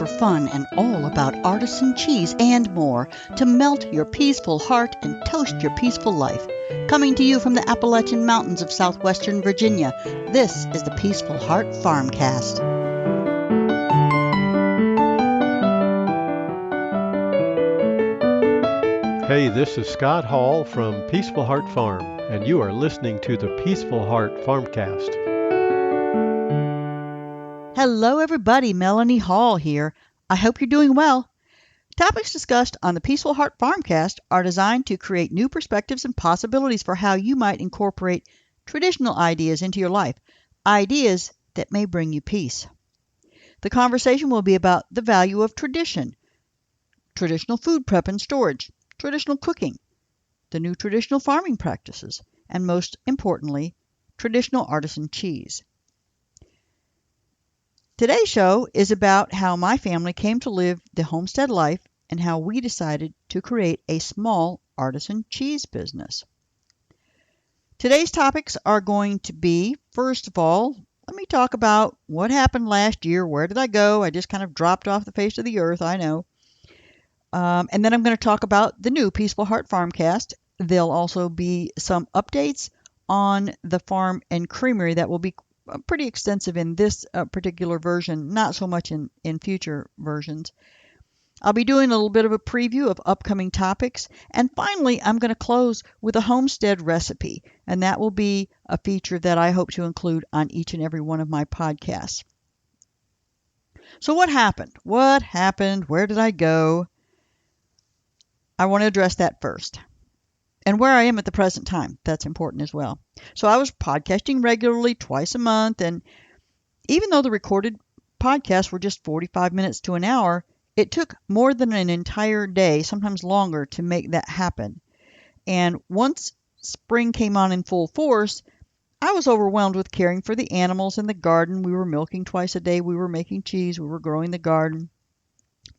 for fun and all about artisan cheese and more to melt your peaceful heart and toast your peaceful life. Coming to you from the Appalachian Mountains of southwestern Virginia, this is the Peaceful Heart FarmCast. Hey, this is Scott Hall from Peaceful Heart Farm, and you are listening to the Peaceful Heart FarmCast. Hello everybody, Melanie Hall here. I hope you're doing well. Topics discussed on the Peaceful Heart FarmCast are designed to create new perspectives and possibilities for how you might incorporate traditional ideas into your life, ideas that may bring you peace. The conversation will be about the value of tradition, traditional food prep and storage, traditional cooking, the new traditional farming practices, and most importantly, traditional artisan cheese. Today's show is about how my family came to live the homestead life and how we decided to create a small artisan cheese business. Today's topics are going to be, first of all, let me talk about what happened last year. Where did I go? I just kind of dropped off the face of the earth, I know. And then I'm going to talk about the new Peaceful Heart FarmCast. There'll also be some updates on the farm and creamery that will be pretty extensive in this particular version, not so much in future versions. I'll be doing a little bit of a preview of upcoming topics. And finally, I'm going to close with a homestead recipe. And that will be a feature that I hope to include on each and every one of my podcasts. So what happened? What happened? Where did I go? I want to address that first. And where I am at the present time, that's important as well. So I was podcasting regularly twice a month, and even though the recorded podcasts were just 45 minutes to an hour, it took more than an entire day, sometimes longer, to make that happen. And once spring came on in full force, I was overwhelmed with caring for the animals in the garden. We were milking twice a day, we were making cheese, we were growing the garden.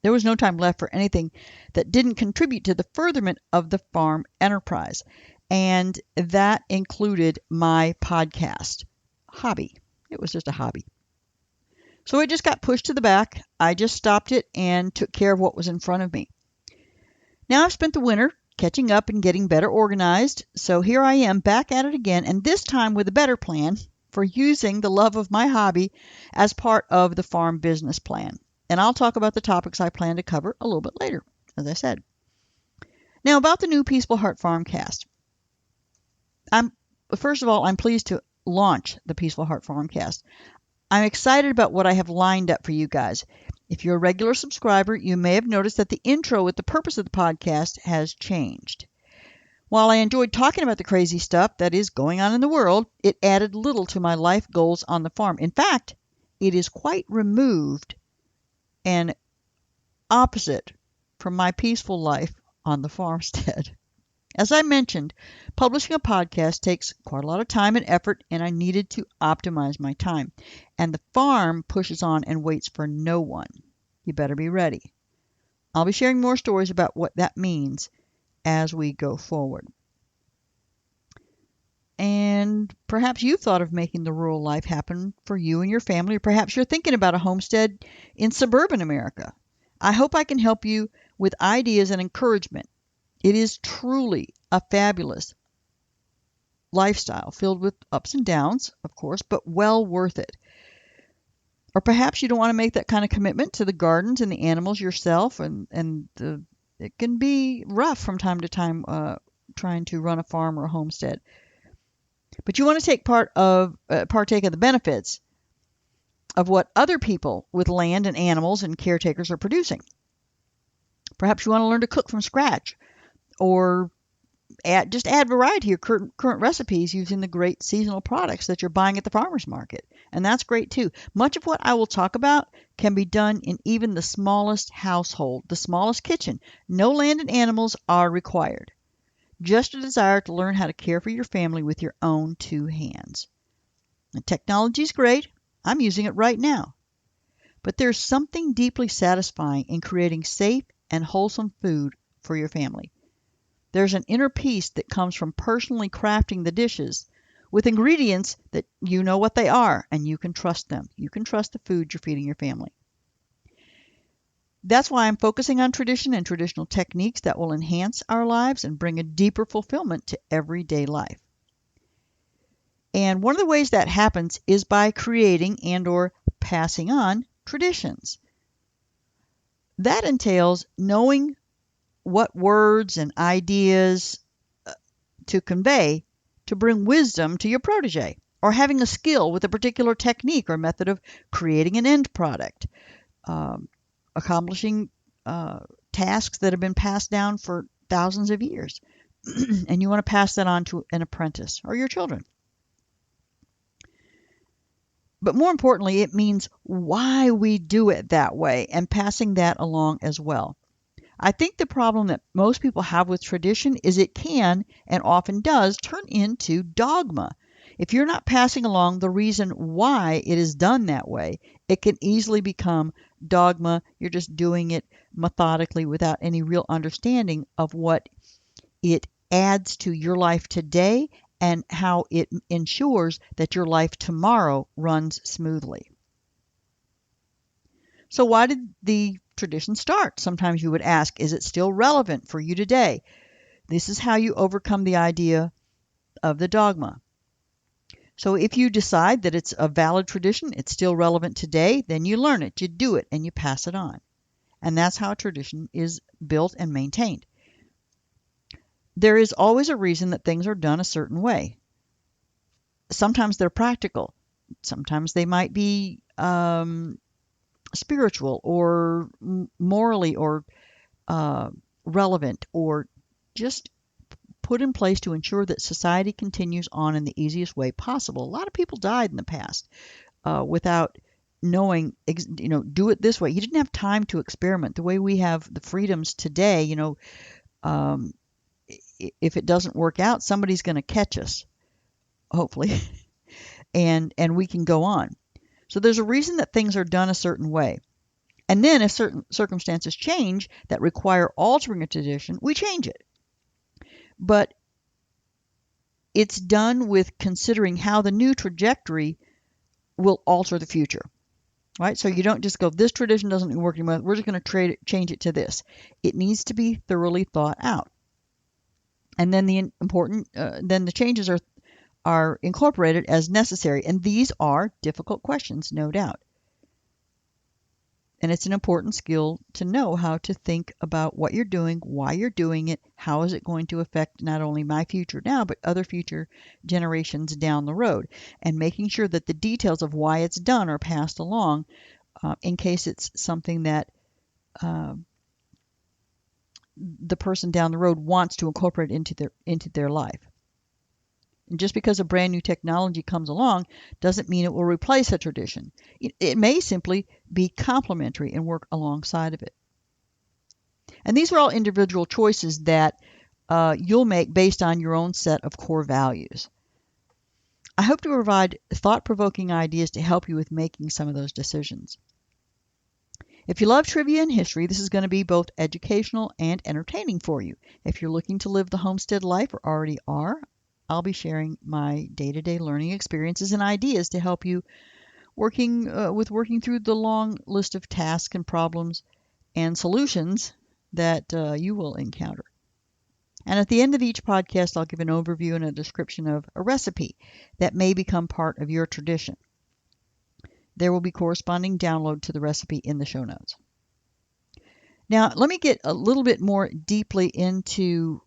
There was no time left for anything that didn't contribute to the furtherment of the farm enterprise. And that included my podcast hobby. It was just a hobby. So it just got pushed to the back. I just stopped it and took care of what was in front of me. Now I've spent the winter catching up and getting better organized. So here I am back at it again, and this time with a better plan for using the love of my hobby as part of the farm business plan. And I'll talk about the topics I plan to cover a little bit later, as I said. Now, about the new Peaceful Heart FarmCast. First of all, I'm pleased to launch the Peaceful Heart FarmCast. I'm excited about what I have lined up for you guys. If you're a regular subscriber, you may have noticed that the intro with the purpose of the podcast has changed. While I enjoyed talking about the crazy stuff that is going on in the world, it added little to my life goals on the farm. In fact, it is quite removed and opposite from my peaceful life on the farmstead. As I mentioned, publishing a podcast takes quite a lot of time and effort, and I needed to optimize my time. And the farm pushes on and waits for no one. You better be ready. I'll be sharing more stories about what that means as we go forward. And perhaps you've thought of making the rural life happen for you and your family, or perhaps you're thinking about a homestead in suburban America. I hope I can help you with ideas and encouragement. It is truly a fabulous lifestyle filled with ups and downs, of course, but well worth it. Or perhaps you don't want to make that kind of commitment to the gardens and the animals yourself, and it can be rough from time to time trying to run a farm or a homestead. But you want to partake of the benefits of what other people with land and animals and caretakers are producing. Perhaps you want to learn to cook from scratch, or add variety to current recipes using the great seasonal products that you're buying at the farmer's market. And that's great too. Much of what I will talk about can be done in even the smallest household, the smallest kitchen. No land and animals are required. Just a desire to learn how to care for your family with your own two hands. The technology is great. I'm using it right now. But there's something deeply satisfying in creating safe and wholesome food for your family. There's an inner peace that comes from personally crafting the dishes with ingredients that you know what they are and you can trust them. You can trust the food you're feeding your family. That's why I'm focusing on tradition and traditional techniques that will enhance our lives and bring a deeper fulfillment to everyday life. And one of the ways that happens is by creating and or passing on traditions. That entails knowing what words and ideas to convey to bring wisdom to your protege, or having a skill with a particular technique or method of creating an end product, accomplishing tasks that have been passed down for thousands of years, and you want to pass that on to an apprentice or your children. But more importantly, it means why we do it that way and passing that along as well. I think the problem that most people have with tradition is it can, and often does, turn into dogma. If you're not passing along the reason why it is done that way, it can easily become dogma. You're just doing it methodically without any real understanding of what it adds to your life today and how it ensures that your life tomorrow runs smoothly. So why did the tradition start? Sometimes you would ask, is it still relevant for you today? This is how you overcome the idea of the dogma. So if you decide that it's a valid tradition, it's still relevant today, then you learn it, you do it, and you pass it on. And that's how a tradition is built and maintained. There is always a reason that things are done a certain way. Sometimes they're practical. Sometimes they might be spiritual or morally or relevant, or just put in place to ensure that society continues on in the easiest way possible. A lot of people died in the past without knowing, do it this way. You didn't have time to experiment the way we have the freedoms today. If it doesn't work out, somebody's going to catch us, hopefully, and we can go on. So there's a reason that things are done a certain way. And then if certain circumstances change that require altering a tradition, we change it. But it's done with considering how the new trajectory will alter the future, right? So you don't just go, this tradition doesn't work anymore, we're just going to change it to this. It needs to be thoroughly thought out. And then then the changes are incorporated as necessary. And these are difficult questions, no doubt. And it's an important skill to know how to think about what you're doing, why you're doing it, how is it going to affect not only my future now, but other future generations down the road, and making sure that the details of why it's done are passed along in case it's something that the person down the road wants to incorporate into their life. And just because a brand new technology comes along doesn't mean it will replace a tradition. It may simply be complementary and work alongside of it. And these are all individual choices that you'll make based on your own set of core values. I hope to provide thought-provoking ideas to help you with making some of those decisions. If you love trivia and history, this is going to be both educational and entertaining for you. If you're looking to live the homestead life or already are, I'll be sharing my day-to-day learning experiences and ideas to help you working through the long list of tasks and problems and solutions that you will encounter. And at the end of each podcast, I'll give an overview and a description of a recipe that may become part of your tradition. There will be corresponding download to the recipe in the show notes. Now, let me get a little bit more deeply into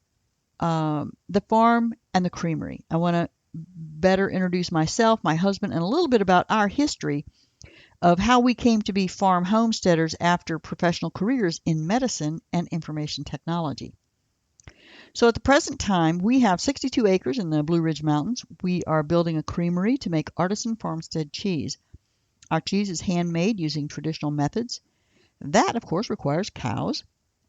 the farm and the creamery. I want to better introduce myself, my husband, and a little bit about our history of how we came to be farm homesteaders after professional careers in medicine and information technology. So at the present time, we have 62 acres in the Blue Ridge Mountains. We are building a creamery to make artisan farmstead cheese. Our cheese is handmade using traditional methods. That, of course, requires cows.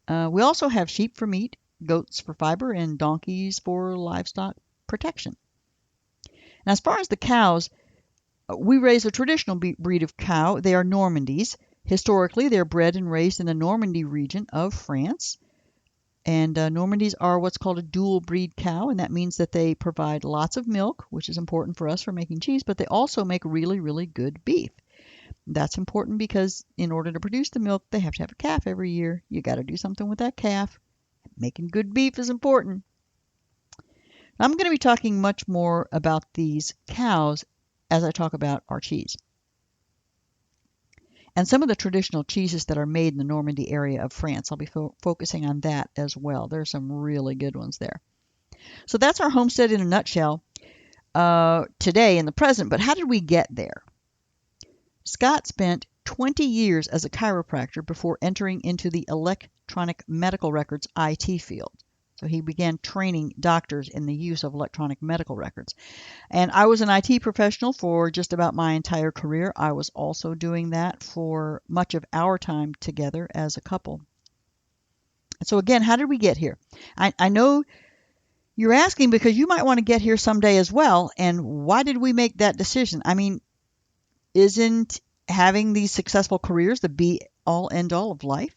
We also have sheep for meat, goats for fiber, and donkeys for livestock protection. And as far as the cows, we raise a traditional breed of cow. They are Normandys. Historically, they're bred and raised in the Normandy region of France. And Normandys are what's called a dual breed cow, and that means that they provide lots of milk, which is important for us for making cheese, but they also make really, really good beef. That's important because in order to produce the milk, they have to have a calf every year. You got to do something with that calf. Making good beef is important. I'm going to be talking much more about these cows as I talk about our cheese. And some of the traditional cheeses that are made in the Normandy area of France. I'll be focusing on that as well. There's some really good ones there. So that's our homestead in a nutshell today in the present. But how did we get there? Scott spent 20 years as a chiropractor before entering into the electronic medical records IT field. So he began training doctors in the use of electronic medical records. And I was an IT professional for just about my entire career. I was also doing that for much of our time together as a couple. So again, how did we get here? I know you're asking because you might want to get here someday as well. And why did we make that decision? I mean, isn't having these successful careers the be-all, end-all of life?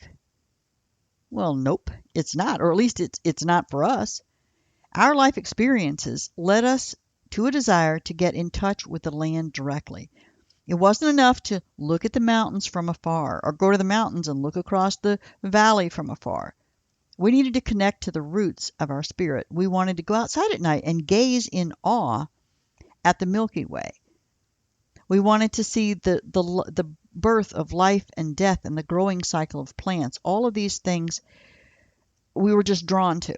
Well, nope, it's not, or at least it's not for us. Our life experiences led us to a desire to get in touch with the land directly. It wasn't enough to look at the mountains from afar or go to the mountains and look across the valley from afar. We needed to connect to the roots of our spirit. We wanted to go outside at night and gaze in awe at the Milky Way. We wanted to see the birth of life and death and the growing cycle of plants. All of these things we were just drawn to.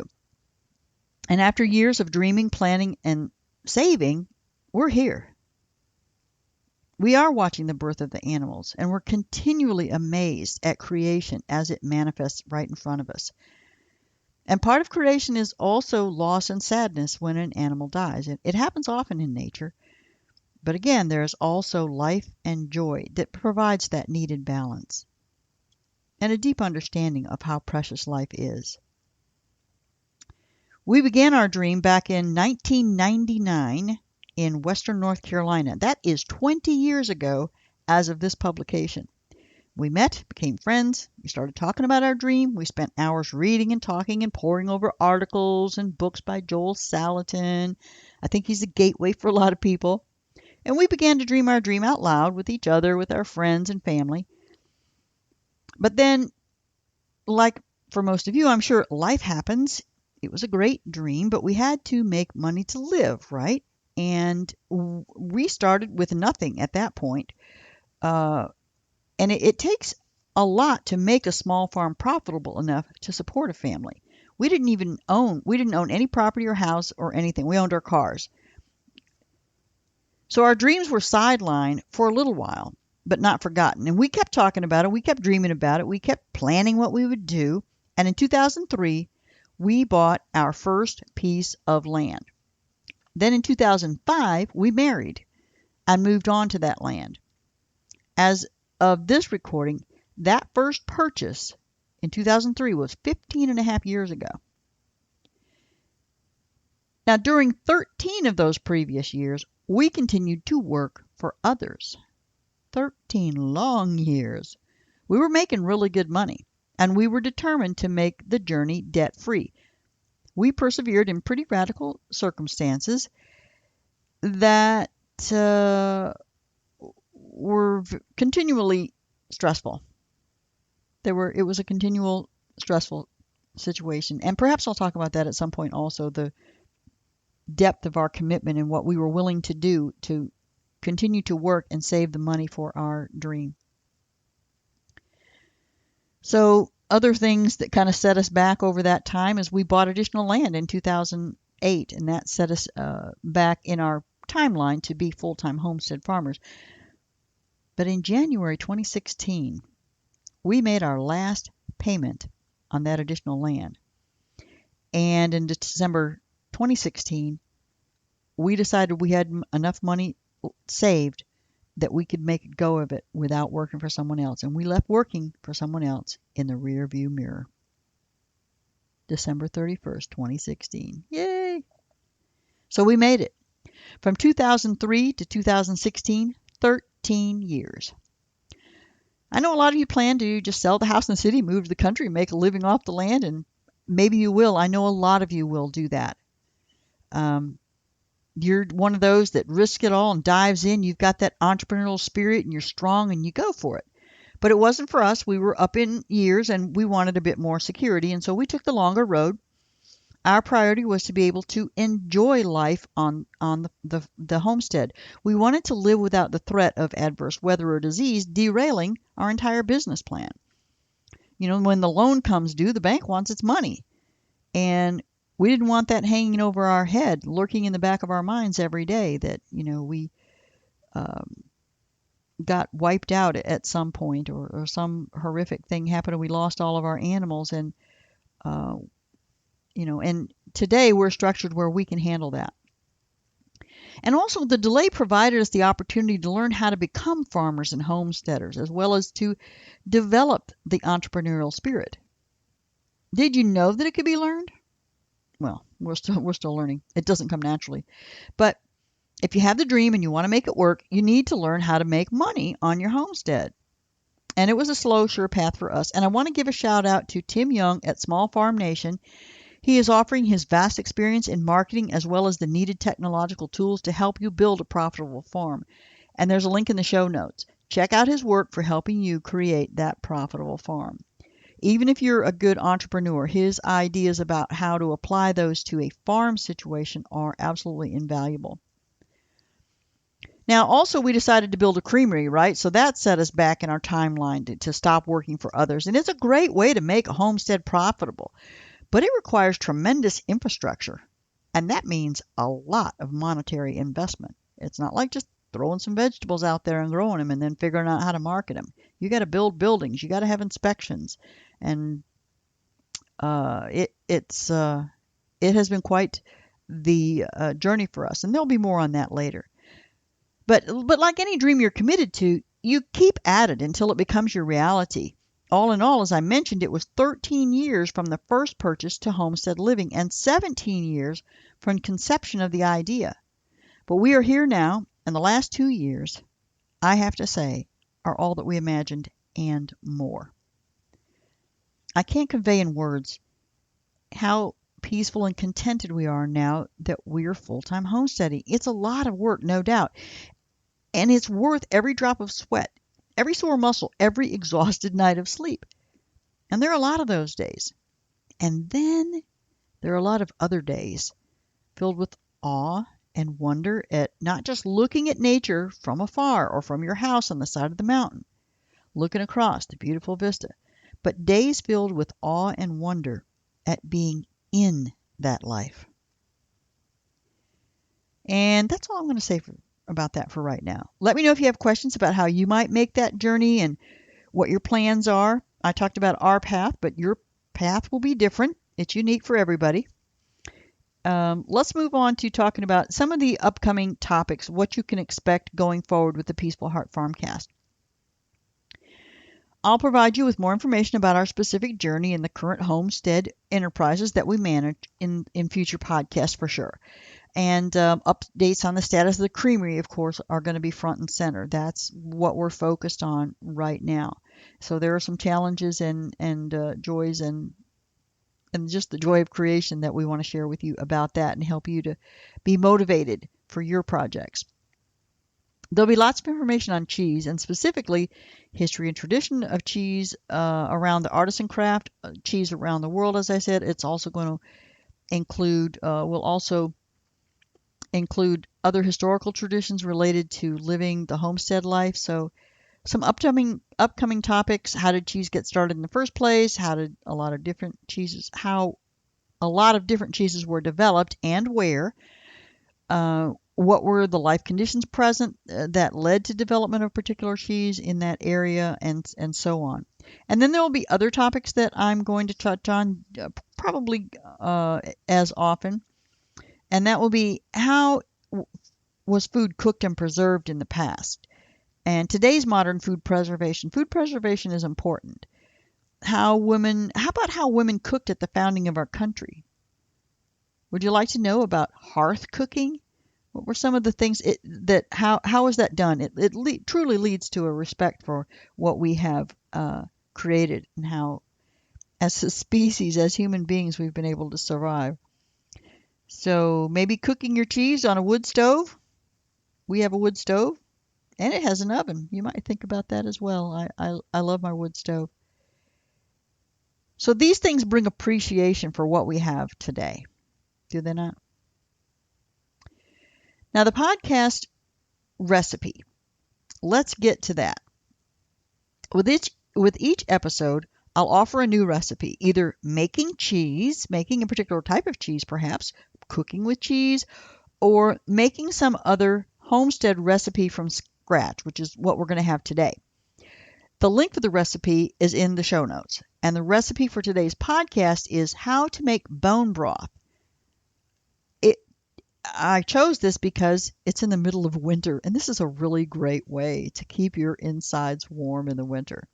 And after years of dreaming, planning, and saving, we're here. We are watching the birth of the animals, and we're continually amazed at creation as it manifests right in front of us. And part of creation is also loss and sadness when an animal dies. It happens often in nature. But again, there is also life and joy that provides that needed balance and a deep understanding of how precious life is. We began our dream back in 1999 in Western North Carolina. That is 20 years ago as of this publication. We met, became friends, we started talking about our dream. We spent hours reading and talking and poring over articles and books by Joel Salatin. I think he's a gateway for a lot of people. And we began to dream our dream out loud with each other, with our friends and family. But then, like for most of you, I'm sure life happens. It was a great dream, but we had to make money to live, right? And we started with nothing at that point. And it takes a lot to make a small farm profitable enough to support a family. We didn't own any property or house or anything. We owned our cars. So our dreams were sidelined for a little while, but not forgotten. And we kept talking about it. We kept dreaming about it. We kept planning what we would do. And in 2003, we bought our first piece of land. Then in 2005, we married and moved on to that land. As of this recording, that first purchase in 2003 was 15 and a half years ago. Now, during 13 of those previous years, we continued to work for others. 13 long years. We were making really good money, and we were determined to make the journey debt-free. We persevered in pretty radical circumstances that were continually stressful. It was a continual stressful situation, and perhaps I'll talk about that at some point also, the depth of our commitment and what we were willing to do to continue to work and save the money for our dream. So other things that kind of set us back over that time is we bought additional land in 2008, and that set us back in our timeline to be full-time homestead farmers. But in January 2016, we made our last payment on that additional land. And in December 2016, we decided we had enough money saved that we could make a go of it without working for someone else. And we left working for someone else in the rear view mirror. December 31st, 2016. Yay! So we made it. From 2003 to 2016, 13 years. I know a lot of you plan to just sell the house in the city, move to the country, make a living off the land, and maybe you will. I know a lot of you will do that. you're one of those that risk it all and dives in. You've got that entrepreneurial spirit and you're strong and you go for it. But it wasn't for us. We were up in years and we wanted a bit more security. And so we took the longer road. Our priority was to be able to enjoy life on the homestead. We wanted to live without the threat of adverse weather or disease derailing our entire business plan. You know, when the loan comes due, the bank wants its money. And we didn't want that hanging over our head, lurking in the back of our minds every day that, we um, got wiped out at some point or some horrific thing happened and we lost all of our animals. Uh, and today we're structured where we can handle that. And also the delay provided us the opportunity to learn how to become farmers and homesteaders, as well as to develop the entrepreneurial spirit. Did you know that it could be learned? Well, we're still learning. It doesn't come naturally. But if you have the dream and you want to make it work, you need to learn how to make money on your homestead. And it was a slow, sure path for us. And I want to give a shout out to Tim Young at Small Farm Nation. He is offering his vast experience in marketing as well as the needed technological tools to help you build a profitable farm. And there's a link in the show notes. Check out his work for helping you create that profitable farm. Even if you're a good entrepreneur, his ideas about how to apply those to a farm situation are absolutely invaluable. Now, also, we decided to build a creamery, right? So that set us back in our timeline to stop working for others. And it's a great way to make a homestead profitable. But it requires tremendous infrastructure, and that means a lot of monetary investment. It's not like just throwing some vegetables out there and growing them and then figuring out how to market them. You got to build buildings. You got to have inspections, and it has been quite the journey for us, and there'll be more on that later. But like any dream you're committed to, you keep at it until it becomes your reality. All in all, as I mentioned, it was 13 years from the first purchase to homestead living and 17 years from conception of the idea. But we are here now, and the last 2 years, I have to say, are all that we imagined and more. I can't convey in words how peaceful and contented we are now that we're full-time homesteading. It's a lot of work, no doubt, and it's worth every drop of sweat, every sore muscle, every exhausted night of sleep. And there are a lot of those days. And then there are a lot of other days filled with awe and wonder at not just looking at nature from afar or from your house on the side of the mountain, looking across the beautiful vista, but days filled with awe and wonder at being in that life. And that's all I'm going to say about that for right now. Let me know if you have questions about how you might make that journey and what your plans are. I talked about our path, but your path will be different. It's unique for everybody. Let's move on to talking about some of the upcoming topics, what you can expect going forward with the Peaceful Heart FarmCast. I'll provide you with more information about our specific journey and the current homestead enterprises that we manage in future podcasts for sure. And updates on the status of the creamery, of course, are going to be front and center. That's what we're focused on right now. So there are some challenges and joys and just the joy of creation that we want to share with you about that and help you to be motivated for your projects. There'll be lots of information on cheese and specifically history and tradition of cheese around the artisan craft, cheese around the world, as I said. It's also going to include, we'll also include other historical traditions related to living the homestead life. So some upcoming topics: how did cheese get started in the first place? How a lot of different cheeses were developed and where? What were the life conditions present that led to development of particular cheese in that area, and so on. And then there will be other topics that I'm going to touch on probably as often. And that will be how was food cooked and preserved in the past. And today's modern food preservation is important. How about how women cooked at the founding of our country? Would you like to know about hearth cooking? What were some of the things how was that done? It truly leads to a respect for what we have created and how, as a species, as human beings, we've been able to survive. So maybe cooking your cheese on a wood stove. We have a wood stove and it has an oven. You might think about that as well. I love my wood stove. So these things bring appreciation for what we have today. Do they not? Now the podcast recipe. Let's get to that. With each episode, I'll offer a new recipe, either making cheese, making a particular type of cheese perhaps, cooking with cheese, or making some other homestead recipe from scratch, which is what we're going to have today. The link for the recipe is in the show notes, and the recipe for today's podcast is how to make bone broth. I chose this because it's in the middle of winter, and this is a really great way to keep your insides warm in the winter.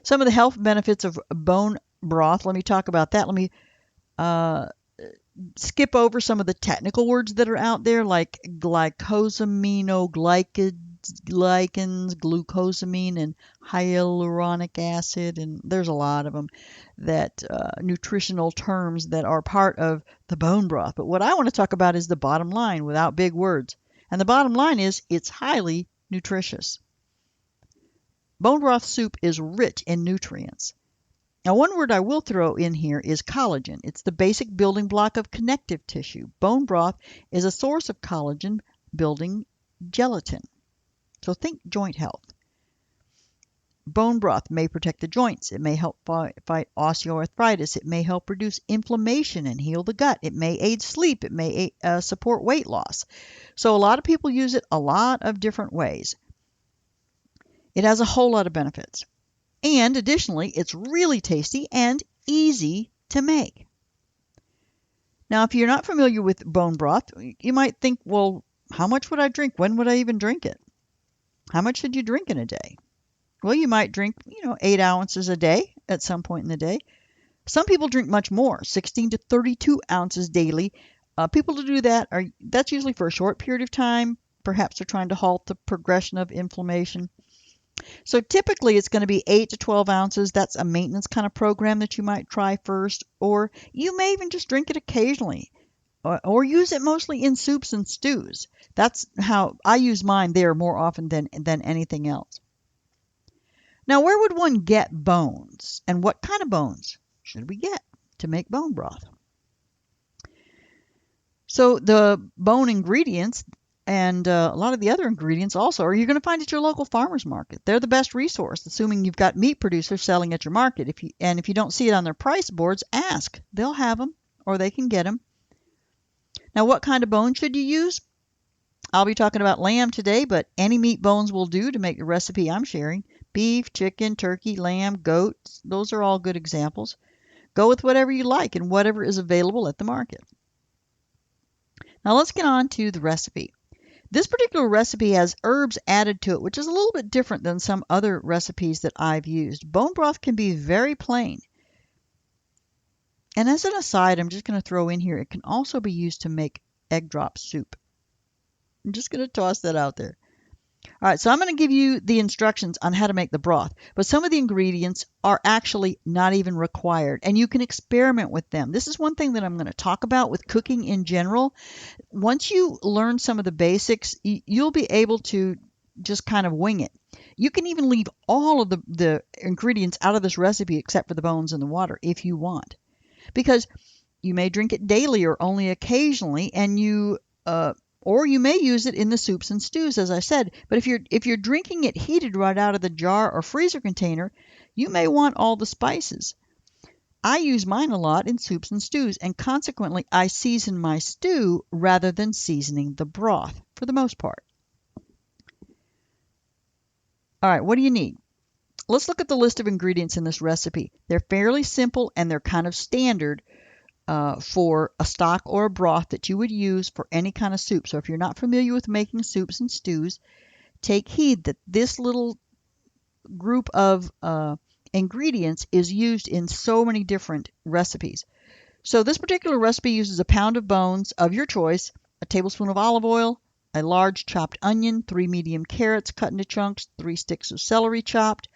Some of the health benefits of bone broth, let me talk about that. Let me skip over some of the technical words that are out there, like glycosaminoglycans, glucosamine, and hyaluronic acid, and there's a lot of them, that nutritional terms that are part of the bone broth. But what I want to talk about is the bottom line without big words. And the bottom line is it's highly nutritious. Bone broth soup is rich in nutrients. Now, one word I will throw in here is collagen. It's the basic building block of connective tissue. Bone broth is a source of collagen building gelatin. So think joint health. Bone broth may protect the joints. It may help fight osteoarthritis. It may help reduce inflammation and heal the gut. It may aid sleep. It may support weight loss. So a lot of people use it a lot of different ways. It has a whole lot of benefits. And additionally, it's really tasty and easy to make. Now, if you're not familiar with bone broth, you might think, well, how much would I drink? When would I even drink it? How much should you drink in a day? Well, you might drink, 8 ounces a day at some point in the day. Some people drink much more, 16 to 32 ounces daily. People who do that, that's usually for a short period of time. Perhaps they're trying to halt the progression of inflammation. So typically it's going to be 8 to 12 ounces. That's a maintenance kind of program that you might try first. Or you may even just drink it occasionally. Or use it mostly in soups and stews. That's how I use mine there more often than anything else. Now, where would one get bones? And what kind of bones should we get to make bone broth? So the bone ingredients and a lot of the other ingredients also are you're going to find at your local farmer's market. They're the best resource, assuming you've got meat producers selling at your market. If you don't see it on their price boards, ask. They'll have them or they can get them. Now, what kind of bone should you use? I'll be talking about lamb today, but any meat bones will do to make the recipe I'm sharing. Beef, chicken, turkey, lamb, goat, those are all good examples. Go with whatever you like and whatever is available at the market. Now let's get on to the recipe. This particular recipe has herbs added to it, which is a little bit different than some other recipes that I've used. Bone broth can be very plain. And as an aside, I'm just going to throw in here, it can also be used to make egg drop soup. I'm just going to toss that out there. All right, so I'm going to give you the instructions on how to make the broth, but some of the ingredients are actually not even required, and you can experiment with them. This is one thing that I'm going to talk about with cooking in general. Once you learn some of the basics, you'll be able to just kind of wing it. You can even leave all of the ingredients out of this recipe except for the bones and the water if you want, because you may drink it daily or only occasionally, and or you may use it in the soups and stews, as I said. But if you're drinking it heated right out of the jar or freezer container, you may want all the spices. I use mine a lot in soups and stews, and consequently, I season my stew rather than seasoning the broth for the most part. All right, what do you need? Let's look at the list of ingredients in this recipe. They're fairly simple and they're kind of standard for a stock or a broth that you would use for any kind of soup. So if you're not familiar with making soups and stews, take heed that this little group of ingredients is used in so many different recipes. So this particular recipe uses a pound of bones of your choice, a tablespoon of olive oil, a large chopped onion, 3 medium carrots cut into chunks, 3 sticks of celery chopped,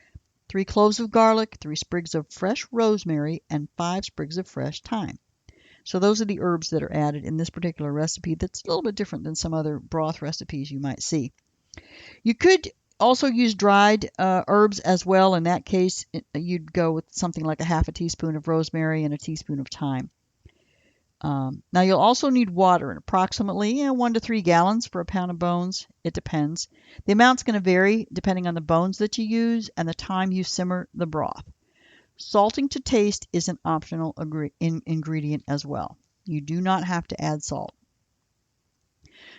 3 cloves of garlic, 3 sprigs of fresh rosemary, and 5 sprigs of fresh thyme. So those are the herbs that are added in this particular recipe that's a little bit different than some other broth recipes you might see. You could also use dried herbs as well. In that case, you'd go with something like a half a teaspoon of rosemary and a teaspoon of thyme. Now you'll also need water, approximately 1 to 3 gallons for a pound of bones. It depends. The amount's going to vary depending on the bones that you use and the time you simmer the broth. Salting to taste is an optional ingredient as well. You do not have to add salt.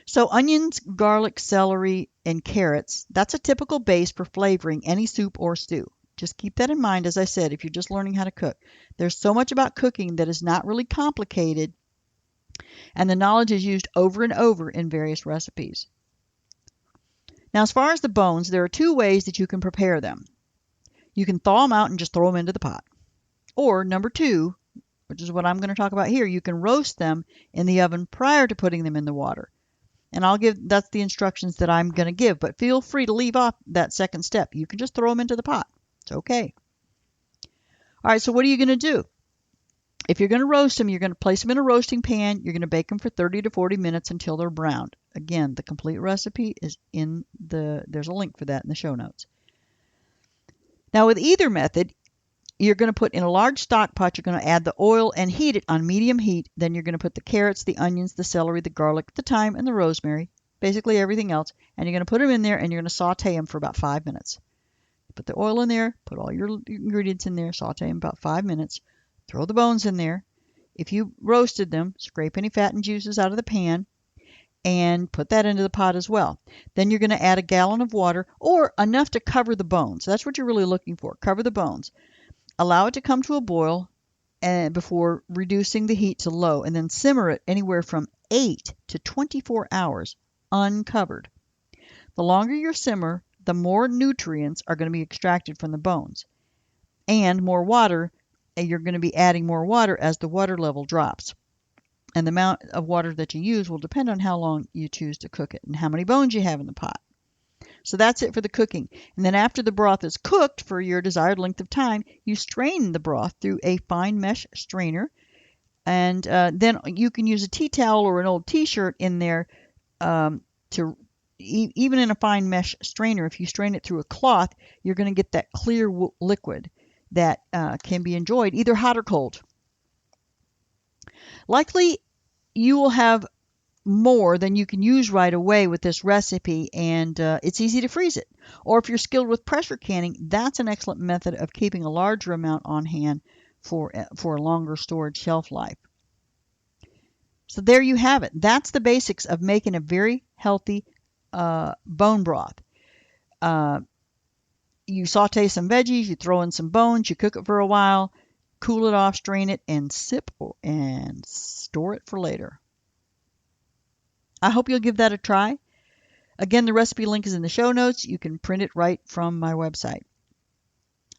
So onions, garlic, celery, and carrots, that's a typical base for flavoring any soup or stew. Just keep that in mind, as I said, if you're just learning how to cook. There's so much about cooking that is not really complicated, and the knowledge is used over and over in various recipes. Now, as far as the bones, there are 2 ways that you can prepare them. You can thaw them out and just throw them into the pot. Or number 2, which is what I'm going to talk about here, you can roast them in the oven prior to putting them in the water. And that's the instructions that I'm going to give, but feel free to leave off that second step. You can just throw them into the pot. It's okay. All right, so what are you going to do? If you're going to roast them, you're going to place them in a roasting pan. You're going to bake them for 30 to 40 minutes until they're browned. Again, the complete recipe is there's a link for that in the show notes. Now, with either method, you're going to put in a large stock pot, you're going to add the oil and heat it on medium heat. Then you're going to put the carrots, the onions, the celery, the garlic, the thyme, and the rosemary, basically everything else. And you're going to put them in there and you're going to saute them for about 5 minutes. Put the oil in there, put all your ingredients in there, saute them about 5 minutes. Throw the bones in there. If you roasted them, scrape any fat and juices out of the pan and put that into the pot as well. Then you're going to add a gallon of water or enough to cover the bones. That's what you're really looking for. Cover the bones. Allow it to come to a boil before reducing the heat to low, and then simmer it anywhere from 8 to 24 hours uncovered. The longer you simmer, the more nutrients are going to be extracted from the bones. And more water, you're going to be adding more water as the water level drops. And the amount of water that you use will depend on how long you choose to cook it and how many bones you have in the pot. So that's it for the cooking. And then after the broth is cooked for your desired length of time, you strain the broth through a fine mesh strainer. And then you can use a tea towel or an old t-shirt in there even in a fine mesh strainer. If you strain it through a cloth, you're going to get that clear liquid that can be enjoyed either hot or cold. Likely you will have more than you can use right away with this recipe, and it's easy to freeze it. Or if you're skilled with pressure canning, that's an excellent method of keeping a larger amount on hand for a longer storage shelf life. So there you have it. That's the basics of making a very healthy bone broth. You saute some veggies, you throw in some bones, you cook it for a while, cool it off, strain it, and sip and store it for later. I hope you'll give that a try. Again, the recipe link is in the show notes. You can print it right from my website.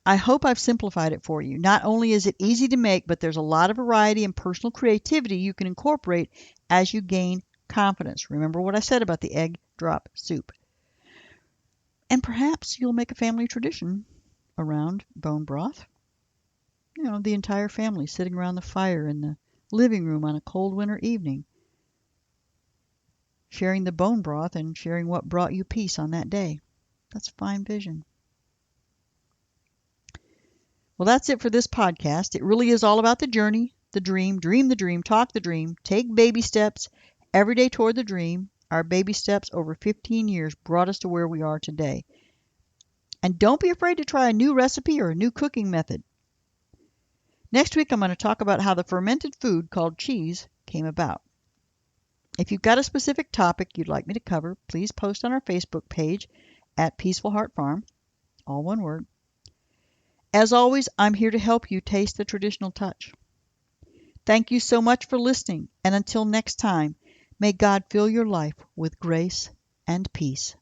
I hope I've simplified it for you. Not only is it easy to make, but there's a lot of variety and personal creativity you can incorporate as you gain confidence. Remember what I said about the egg drop soup. And perhaps you'll make a family tradition around bone broth. You know, the entire family sitting around the fire in the living room on a cold winter evening, sharing the bone broth and sharing what brought you peace on that day. That's a fine vision. Well, that's it for this podcast. It really is all about the journey, the dream the dream, talk the dream, take baby steps every day toward the dream. Our baby steps over 15 years brought us to where we are today. And don't be afraid to try a new recipe or a new cooking method. Next week, I'm going to talk about how the fermented food called cheese came about. If you've got a specific topic you'd like me to cover, please post on our Facebook page at Peaceful Heart Farm, all one word. As always, I'm here to help you taste the traditional touch. Thank you so much for listening, and until next time, may God fill your life with grace and peace.